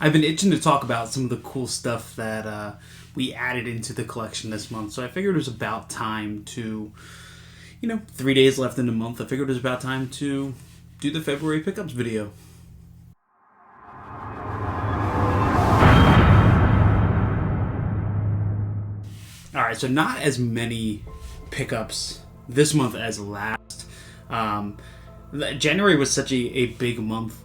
I've been itching to talk about some of the cool stuff that we added into the collection this month. So I figured it was about time to, 3 days left in the month. I figured it was about time to do the February pickups video. Alright, so not as many pickups this month as last. January was such a big month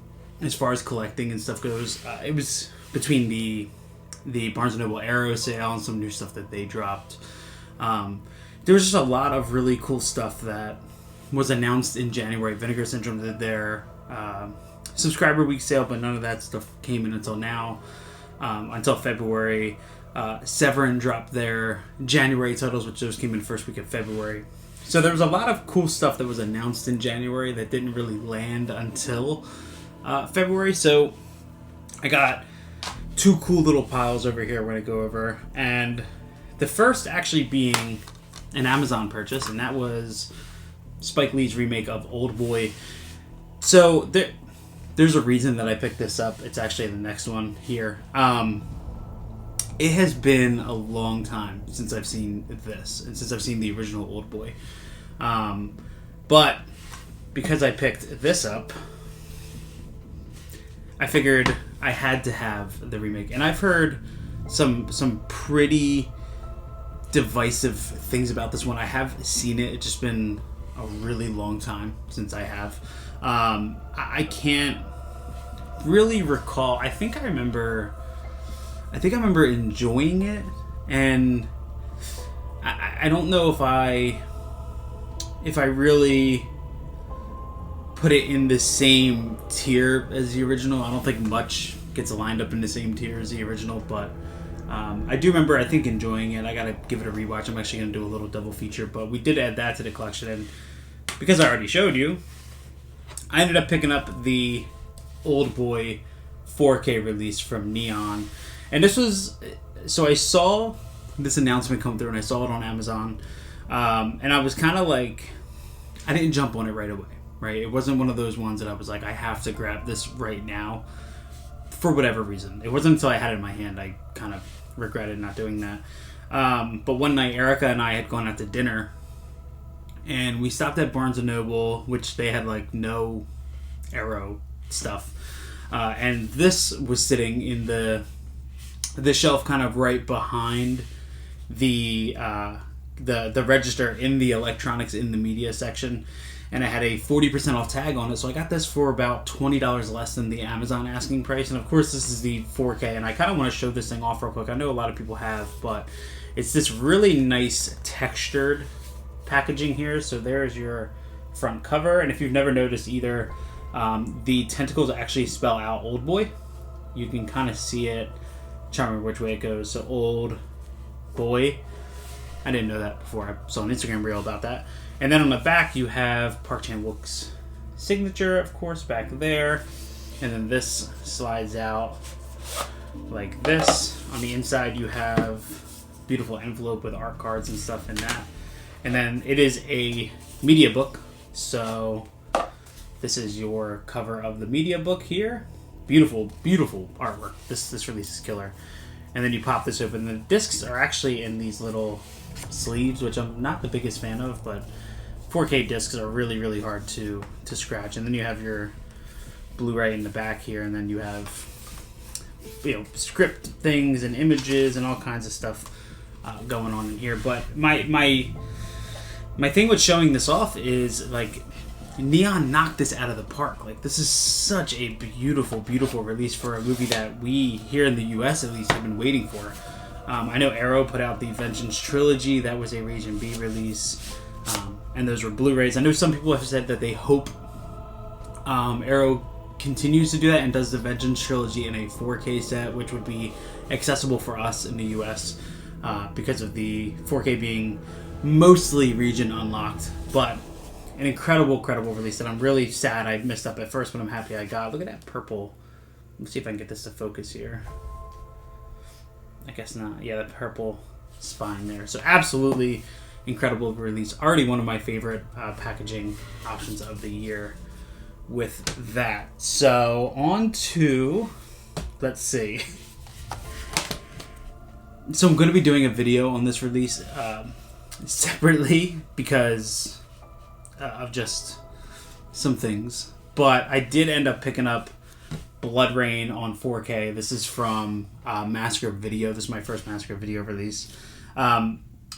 as far as collecting and stuff goes. It was between the Barnes & Noble Arrow sale and some new stuff that they dropped. There was just a lot of really cool stuff that was announced in January. Vinegar Syndrome did their subscriber week sale, but none of that stuff came in until now, until February. Severin dropped their January titles, which those came in first week of February. So there was a lot of cool stuff that was announced in January that didn't really land until February. So I got two cool little piles over here we're going to go over. And the first actually being an Amazon purchase, and that was Spike Lee's remake of Old Boy. So there's a reason that I picked this up. It's actually the next one here. It has been a long time since I've seen this, and since I've seen the original Old Boy. But because I picked this up, I figured I had to have the remake. And I've heard some pretty divisive things about this one. I have seen it. It's just been a really long time since I have. I can't really recall. I think I remember enjoying it, and I don't know if I really put it in the same tier as the original. I don't think much gets lined up in the same tier as the original, but I do remember, I think, enjoying it. I gotta give it a rewatch. I'm actually gonna do a little double feature, but we did add that to the collection, and because I already showed you, I ended up picking up the Old Boy 4K release from Neon. And this was, so I saw this announcement come through, and I saw it on Amazon, and I was kind of like, I didn't jump on it right away, right? It wasn't one of those ones that I was like, I have to grab this right now, for whatever reason. It wasn't until I had it in my hand I kind of regretted not doing that. But one night, Erica and I had gone out to dinner, and we stopped at Barnes & Noble, which they had like no Arrow stuff, and this was sitting in the shelf kind of right behind the register in the electronics in the media section, and it had a 40% off tag on it. So I got this for about $20 less than the Amazon asking price. And of course this is the 4K, and I kind of want to show this thing off real quick. I know a lot of people have, but it's this really nice textured packaging here. So there's your front cover, and if you've never noticed either, the tentacles actually spell out Old Boy. You can kind of see it. Trying to remember which way it goes. So Old Boy. I didn't know that before. I saw an Instagram reel about that. And then on the back you have Park Chan-wook's signature, of course, back there. And then this slides out like this. On the inside you have beautiful envelope with art cards and stuff in that. And then it is a media book. So this is your cover of the media book here. Beautiful, beautiful artwork. This release is killer. And then you pop this open. The discs are actually in these little sleeves, which I'm not the biggest fan of, but 4K discs are really, really hard to scratch. And then you have your Blu-ray in the back here, and then you have script things and images and all kinds of stuff going on in here. But my thing with showing this off is like, Neon knocked this out of the park. Like, this is such a beautiful, beautiful release for a movie that we, here in the US at least, have been waiting for. I know Arrow put out the Vengeance Trilogy. That was a Region B release. And those were Blu-rays. I know some people have said that they hope Arrow continues to do that and does the Vengeance Trilogy in a 4K set, which would be accessible for us in the US because of the 4K being mostly region unlocked. But an incredible release that I'm really sad I missed up at first, but I'm happy I got. Look at that purple. Let's see if I can get this to focus here. I guess not. Yeah, the purple spine there. So absolutely incredible release. Already one of my favorite packaging options of the year with that. So on to let's see. So I'm going to be doing a video on this release separately because of just some things. But I did end up picking up Blood Rain on 4K. This is from Massacre Video. This is my first Massacre Video release.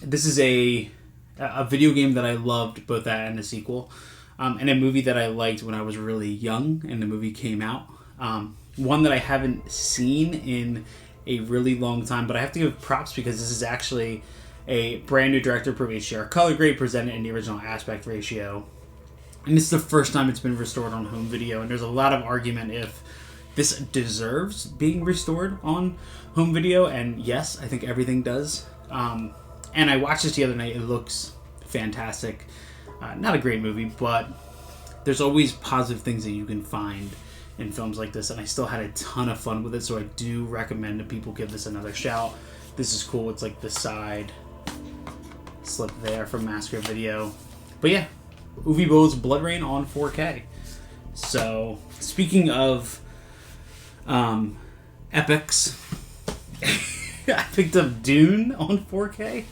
This is a video game that I loved, both that and the sequel. And a movie that I liked when I was really young and the movie came out. One that I haven't seen in a really long time, but I have to give props because this is actually a brand new director-approved HDR color grade presented in the original aspect ratio. And this is the first time it's been restored on home video, and there's a lot of argument if this deserves being restored on home video, and yes, I think everything does. And I watched this the other night. It looks fantastic. Not a great movie, but there's always positive things that you can find in films like this, and I still had a ton of fun with it, so I do recommend that people give this another shout. This is cool. It's like the side slip there from Massacre Video. But yeah, Uwe Boll's Blood Rain on 4K. So, speaking of epics, I picked up Dune on 4K.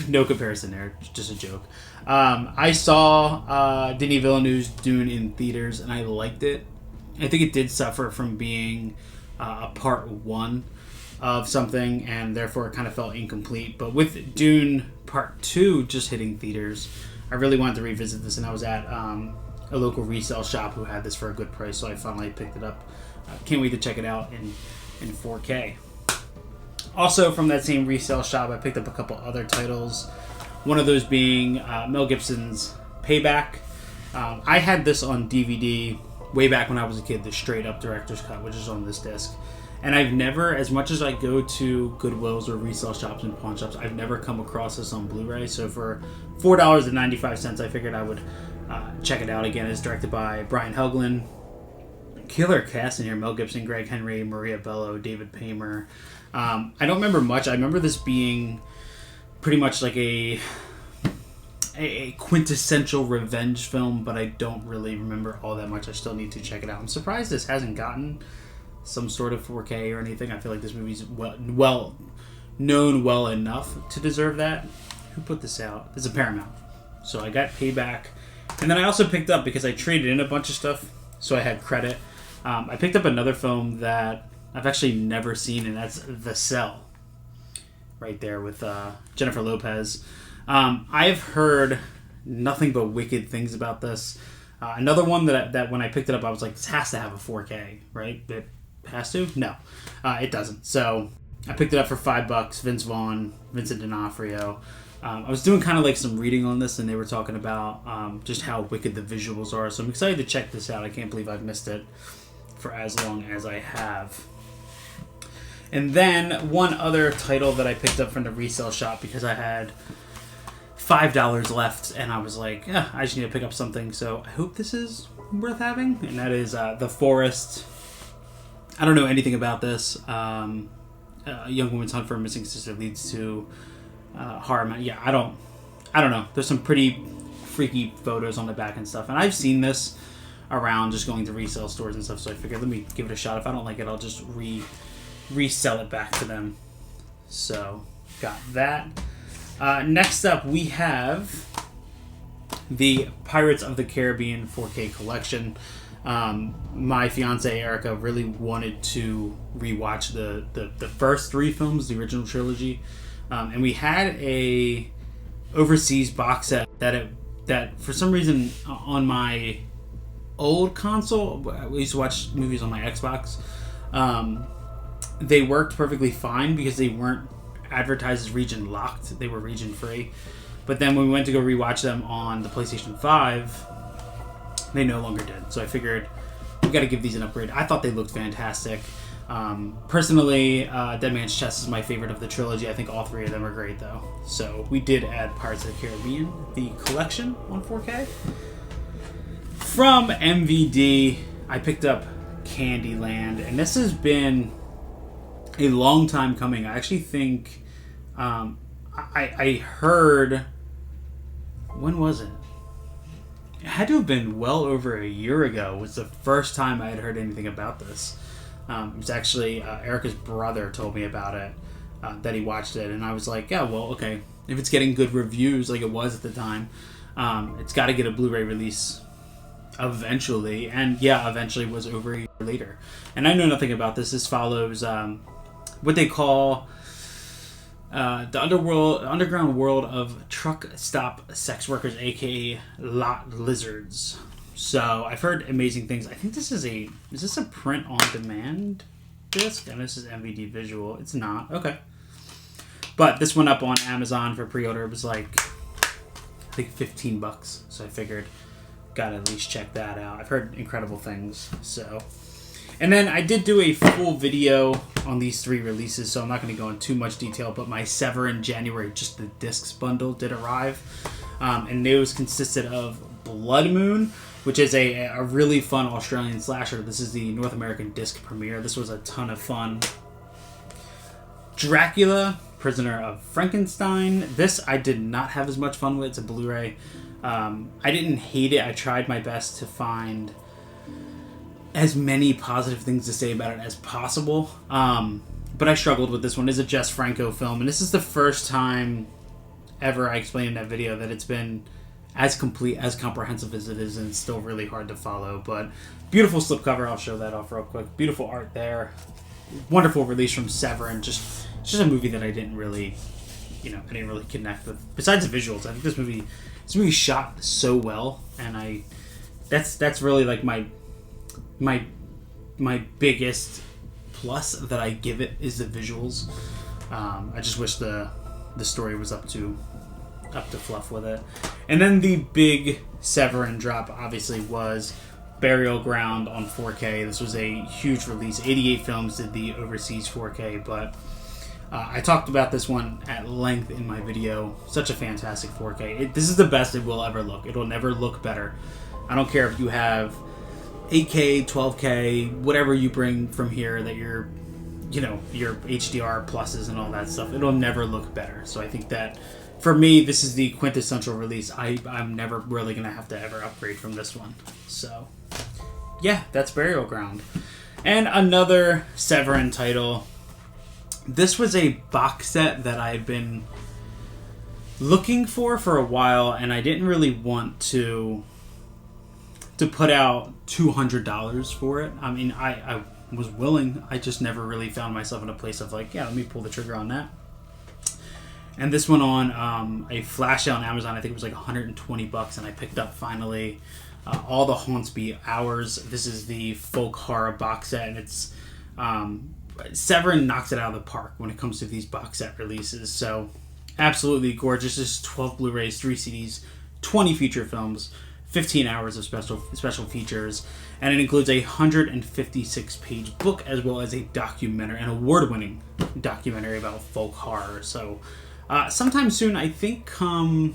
No comparison there, just a joke. I saw Denis Villeneuve's Dune in theaters, and I liked it. I think it did suffer from being a part one of something, and therefore it kind of felt incomplete. But with Dune Part 2 just hitting theaters, I really wanted to revisit this, and I was at a local resale shop who had this for a good price, so I finally picked it up. Can't wait to check it out in 4K. Also, from that same resale shop, I picked up a couple other titles. One of those being Mel Gibson's Payback. I had this on DVD way back when I was a kid, the straight-up director's cut, which is on this disc. And I've never, as much as I go to Goodwills or resale shops and pawn shops, I've never come across this on Blu-ray. So for $4.95, I figured I would check it out again. It's directed by Brian Helgeland. Killer cast in here: Mel Gibson, Greg Henry, Maria Bello, David Paymer. I don't remember much. I remember this being pretty much like a quintessential revenge film, but I don't really remember all that much. I still need to check it out. I'm surprised this hasn't gotten some sort of 4K or anything. I feel like this movie's well known well enough to deserve that. Who put this out? It's a Paramount. So I got Payback. And then I also picked up, because I traded in a bunch of stuff, so I had credit. I picked up another film that I've actually never seen, and that's The Cell. Right there with Jennifer Lopez. I've heard nothing but wicked things about this. Another one that when I picked it up, I was like, this has to have a 4K, right? It has to? No, it doesn't. So I picked it up for $5. Vince Vaughn, Vincent D'Onofrio. I was doing kind of like some reading on this, and they were talking about just how wicked the visuals are. So I'm excited to check this out. I can't believe I've missed it for as long as I have. And then one other title that I picked up from the resale shop because I had $5 left, and I was like, I just need to pick up something, so I hope this is worth having. And that is The Forest. I don't know anything about this. A young woman's hunt for a missing sister leads to harm. Yeah, I don't know. There's some pretty freaky photos on the back and stuff, and I've seen this around just going to resale stores and stuff, so I figured let me give it a shot. If I don't like it, I'll just resell it back to them. So got that. Next up, we have the Pirates of the Caribbean 4K collection. My fiance Erica really wanted to rewatch the first three films, the original trilogy, and we had a overseas box set that for some reason on my old console, we used to watch movies on my Xbox. They worked perfectly fine because they weren't advertised as region locked. They were region free. But then when we went to go rewatch them on the PlayStation 5, they no longer did. So I figured we got to give these an upgrade. I thought they looked fantastic. Personally, Dead Man's Chest is my favorite of the trilogy. I think all three of them are great, though. So we did add Pirates of the Caribbean, the collection, on 4K. From MVD, I picked up Candyland, and this has been a long time coming. I actually think I heard, when was it? it had to have been well over a year ago. Was the first time I had heard anything about this. It was actually Erica's brother told me about it, that he watched it, and I was like, yeah, well, okay, if it's getting good reviews like it was at the time, it's got to get a Blu-ray release eventually. And yeah, eventually was over a year later. And I know nothing about this. This follows what they call the underground world of truck stop sex workers, aka lot lizards. So I've heard amazing things. I think this is a print on demand disc, and this is MVD visual. It's not. Okay. But this went up on Amazon for pre-order. It was like, I think $15. So I figured, gotta at least check that out. I've heard incredible things. So, and then I did do a full video on these 3 releases, so I'm not going to go into too much detail, but my Severin January, just the discs bundle did arrive. And those consisted of Blood Moon, which is a really fun Australian slasher. This is the North American disc premiere. This was a ton of fun. Dracula, Prisoner of Frankenstein. This I did not have as much fun with. It's a Blu-ray. I didn't hate it. I tried my best to find as many positive things to say about it as possible. But I struggled with this one. It's a Jess Franco film, and this is the first time ever I explained in that video that it's been as complete, as comprehensive as it is, and it's still really hard to follow. But beautiful slipcover. I'll show that off real quick. Beautiful art there. Wonderful release from Severin. Just a movie that I didn't really connect with. Besides the visuals, I think this movie shot so well, and that's really like my biggest plus that I give it is the visuals. I just wish the story was up to fluff with it. And then the big Severin drop obviously was Burial Ground on 4K. This was a huge release. 88 Films did the overseas 4K, but I talked about this one at length in my video. Such a fantastic 4K. This is the best it will ever look. It will never look better. I don't care if you have 8K, 12K, whatever you bring from here that your HDR pluses and all that stuff. It'll never look better. So I think that for me, this is the quintessential release. I'm never really going to have to ever upgrade from this one. So yeah, that's Burial Ground. And another Severin title. This was a box set that I had been looking for a while, and I didn't really want to put out $200 for it. I mean, I was willing. I just never really found myself in a place of like, yeah, let me pull the trigger on that. And this went on a flash sale on Amazon. I think it was like $120, and I picked up finally all the Hauntsby Hours. This is the folk horror box set, and it's Severin knocks it out of the park when it comes to these box set releases. So absolutely gorgeous. This is 12 Blu-rays, 3 CDs, 20 feature films, 15 hours of special features, and it includes a 156-page book as well as a documentary, an award-winning documentary about folk horror. So sometime soon, I think I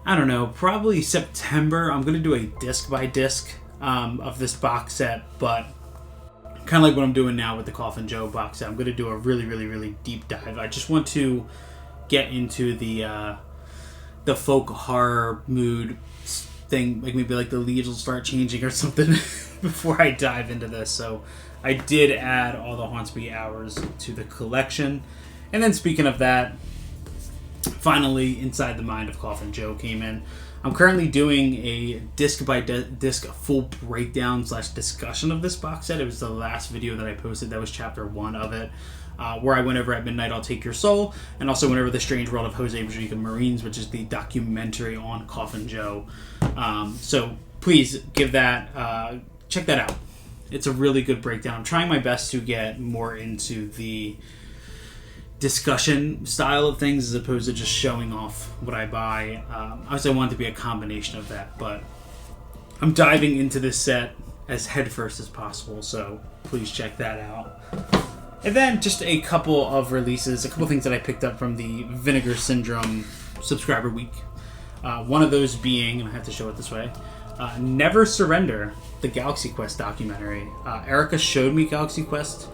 don't know, probably September, I'm going to do a disc by disc of this box set, but kind of like what I'm doing now with the Coffin Joe box set. I'm going to do a really, really, really deep dive. I just want to get into the folk horror mood thing, like maybe like the leaves will start changing or something before I dive into this. So I did add all the Hauntsby Hours to the collection. And then speaking of that, finally Inside the Mind of Coffin Joe came in. I'm currently doing a disc by disc full breakdown / discussion of this box set. It was the last video that I posted. That was chapter 1 of it, where I went over At Midnight I'll Take Your Soul, and also went over The Strange World of Jose Mujica Marines, which is the documentary on Coffin Joe. So please give that, check that out. It's a really good breakdown. I'm trying my best to get more into the discussion style of things as opposed to just showing off what I buy. Obviously I want it to be a combination of that, but I'm diving into this set as headfirst as possible, so please check that out. And then just a couple of releases, a couple things that I picked up from the Vinegar Syndrome subscriber week. One of those being, and I have to show it this way, Never Surrender, the Galaxy Quest documentary. Erica showed me Galaxy Quest.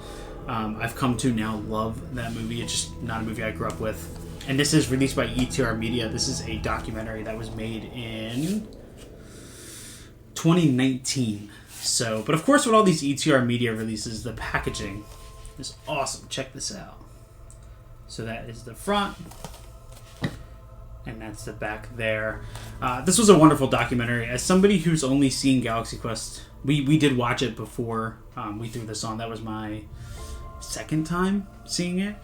I've come to now love that movie. It's just not a movie I grew up with. And this is released by ETR Media. This is a documentary that was made in 2019. So, but of course, with all these ETR Media releases, the packaging is awesome. Check this out. So that is the front, and that's the back there. This was a wonderful documentary. As somebody who's only seen Galaxy Quest, we did watch it before we threw this on. That was my second time seeing it.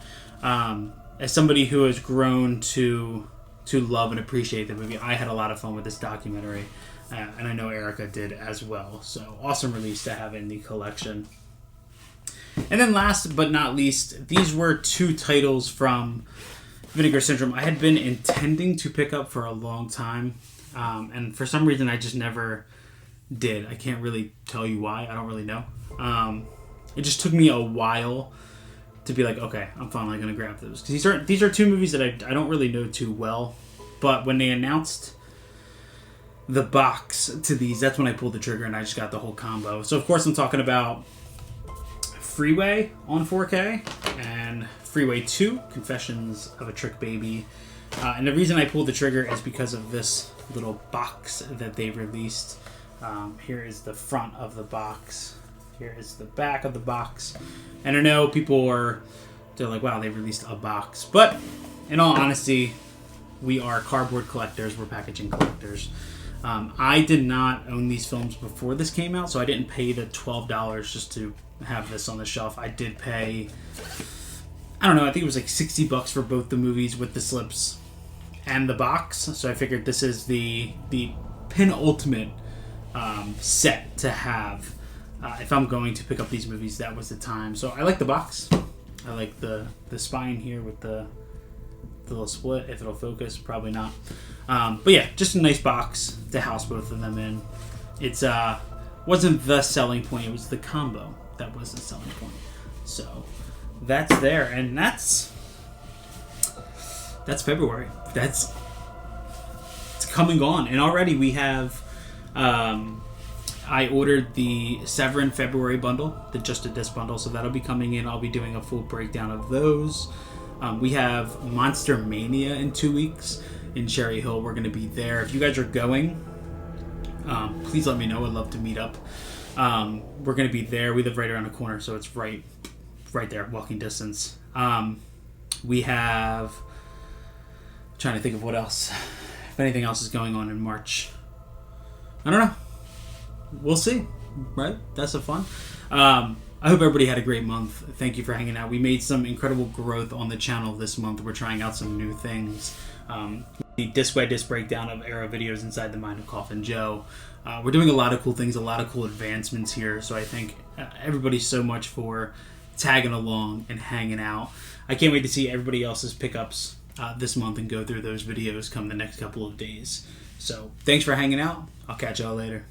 As somebody who has grown to love and appreciate the movie, I had a lot of fun with this documentary, and I know Erica did as well. So awesome release to have in the collection. And then last but not least, these were two titles from Vinegar Syndrome I had been intending to pick up for a long time, and for some reason I just never did. I can't really tell you why. I don't really know. It just took me a while to be like, okay, I'm finally going to grab those. Because these are two movies that I don't really know too well, but when they announced the box to these, that's when I pulled the trigger and I just got the whole combo. So of course I'm talking about Freeway on 4K and Freeway 2, Confessions of a Trick Baby. And the reason I pulled the trigger is because of this little box that they released. Here is the front of the box. Here is the back of the box. And I know they're like, wow, they released a box. But in all honesty, we are cardboard collectors. We're packaging collectors. I did not own these films before this came out, so I didn't pay the $12 just to have this on the shelf. I did pay, I don't know, I think it was like $60 for both the movies with the slips and the box. So I figured this is the penultimate set to have. If I'm going to pick up these movies, that was the time. So I like the box. I like the spine here with the little split. If it'll focus, probably not. But yeah, just a nice box to house both of them in. It's wasn't the selling point. It was the combo that was the selling point. So that's there, and that's February. It's coming on, and already we have. I ordered the Severin February bundle, the Just a Disc bundle, so that'll be coming in. I'll be doing a full breakdown of those. We have Monster Mania in 2 weeks in Cherry Hill. We're going to be there. If you guys are going, please let me know. I'd love to meet up. We're going to be there. We live right around the corner, so it's right there, walking distance. We have... trying to think of what else. If anything else is going on in March. I don't know. We'll see, right? That's the fun. I hope everybody had a great month. Thank you for hanging out. We made some incredible growth on the channel this month. We're trying out some new things. The disc by disc breakdown of Arrow videos inside the Mind of Coffin Joe. We're doing a lot of cool things, a lot of cool advancements here. So I thank everybody so much for tagging along and hanging out. I can't wait to see everybody else's pickups this month and go through those videos come the next couple of days. So thanks for hanging out. I'll catch y'all later.